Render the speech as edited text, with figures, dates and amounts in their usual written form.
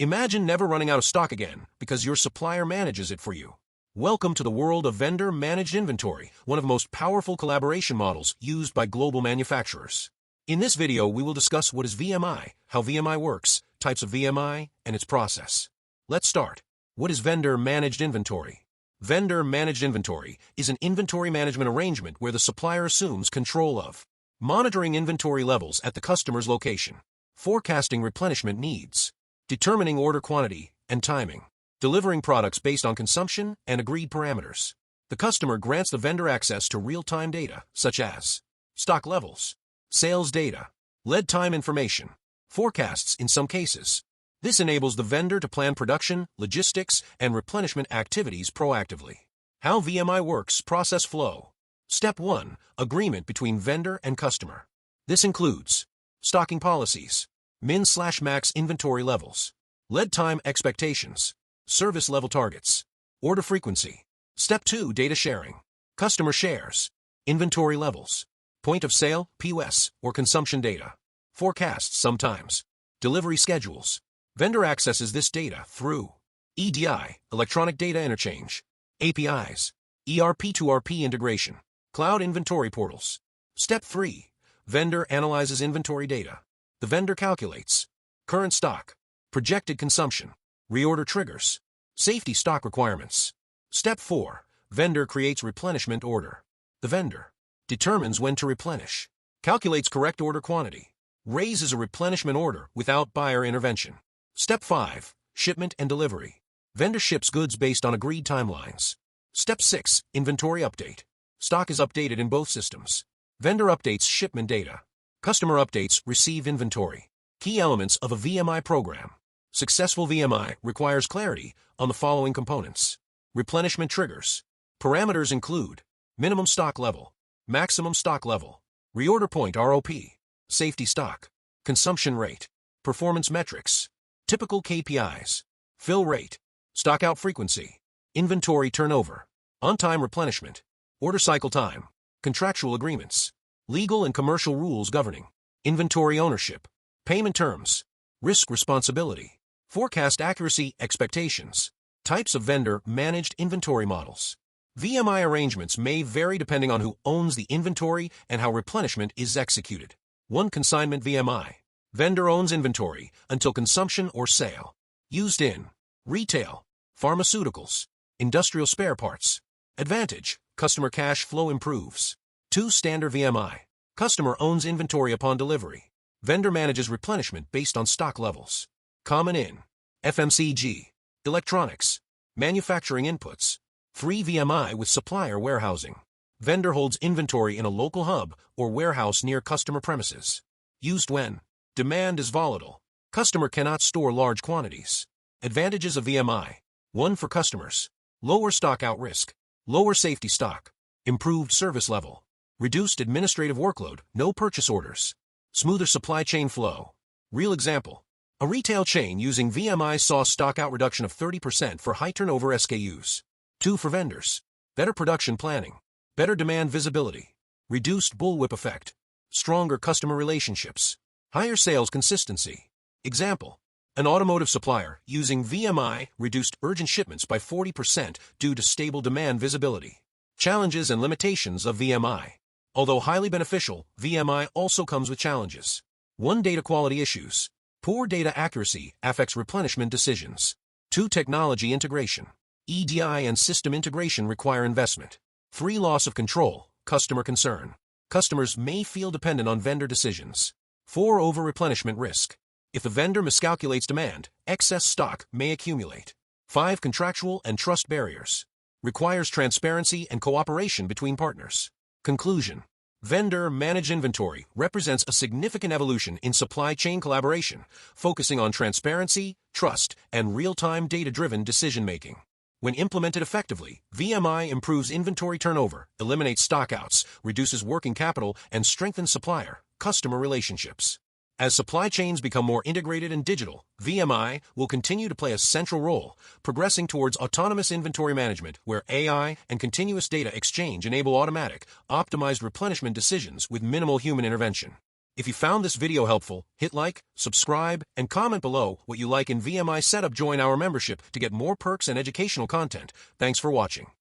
Imagine never running out of stock again because your supplier manages it for you. Welcome to the world of vendor-managed inventory, one of the most powerful collaboration models used by global manufacturers. In this video, we will discuss what is VMI, how VMI works, types of VMI, and its process. Let's start. What is vendor-managed inventory? Vendor-managed inventory is an inventory management arrangement where the supplier assumes control of monitoring inventory levels at the customer's location, forecasting replenishment needs, determining order quantity and timing, delivering products based on consumption and agreed parameters. The customer grants the vendor access to real-time data, such as stock levels, sales data, lead time information, forecasts in some cases. This enables the vendor to plan production, logistics, and replenishment activities proactively. How VMI works: process flow. Step 1. Agreement between vendor and customer. This includes stocking policies, min/max inventory levels, lead time expectations, service level targets, order frequency. Step 2. Data sharing. Customer shares inventory levels, point of sale, POS, or consumption data, forecasts sometimes, delivery schedules. Vendor accesses this data through EDI, electronic data interchange, APIs, ERP to RP integration, cloud inventory portals. Step 3. Vendor analyzes inventory data. The vendor calculates current stock, projected consumption, reorder triggers, safety stock requirements. Step 4. Vendor creates replenishment order. The vendor determines when to replenish, calculates correct order quantity, raises a replenishment order without buyer intervention. Step 5. Shipment and delivery. Vendor ships goods based on agreed timelines. Step 6. Inventory update. Stock is updated in both systems. Vendor updates shipment data. Customer updates receive inventory. Key elements of a VMI program. Successful VMI requires clarity on the following components. Replenishment triggers. Parameters include minimum stock level, maximum stock level, reorder point ROP, safety stock, consumption rate, performance metrics, typical KPIs, fill rate, stock out frequency, inventory turnover, on-time replenishment, order cycle time, contractual agreements, legal and commercial rules governing inventory ownership, payment terms, risk responsibility, forecast accuracy expectations. Types of vendor-managed inventory models. VMI arrangements may vary depending on who owns the inventory and how replenishment is executed. 1. Consignment VMI. Vendor owns inventory until consumption or sale. Used in retail, pharmaceuticals, industrial spare parts. Advantage: customer cash flow improves. 2. Standard VMI. Customer owns inventory upon delivery. Vendor manages replenishment based on stock levels. Common in FMCG, electronics, manufacturing inputs. 3. VMI with supplier warehousing. Vendor holds inventory in a local hub or warehouse near customer premises. Used when demand is volatile. Customer cannot store large quantities. Advantages of VMI. 1. For customers: lower stock out risk, lower safety stock, improved service level, reduced administrative workload, no purchase orders, smoother supply chain flow. Real example: a retail chain using VMI saw stock out reduction of 30% for high turnover SKUs. 2. For vendors: better production planning, better demand visibility, reduced bullwhip effect, stronger customer relationships, higher sales consistency. Example: an automotive supplier using VMI reduced urgent shipments by 40% due to stable demand visibility. Challenges and limitations of VMI. Although highly beneficial, VMI also comes with challenges. 1. Data quality issues. Poor data accuracy affects replenishment decisions. 2. Technology integration. EDI and system integration require investment. 3. Loss of control, customer concern. Customers may feel dependent on vendor decisions. 4. Over-replenishment risk. If the vendor miscalculates demand, excess stock may accumulate. 5. Contractual and trust barriers. Requires transparency and cooperation between partners. Conclusion: vendor-managed inventory represents a significant evolution in supply chain collaboration, focusing on transparency, trust, and real-time data-driven decision-making. When implemented effectively, VMI improves inventory turnover, eliminates stockouts, reduces working capital, and strengthens supplier-customer relationships. As supply chains become more integrated and digital, VMI will continue to play a central role, progressing towards autonomous inventory management where AI and continuous data exchange enable automatic, optimized replenishment decisions with minimal human intervention. If you found this video helpful, hit like, subscribe, and comment below what you like in VMI Setup. Join our membership to get more perks and educational content. Thanks for watching.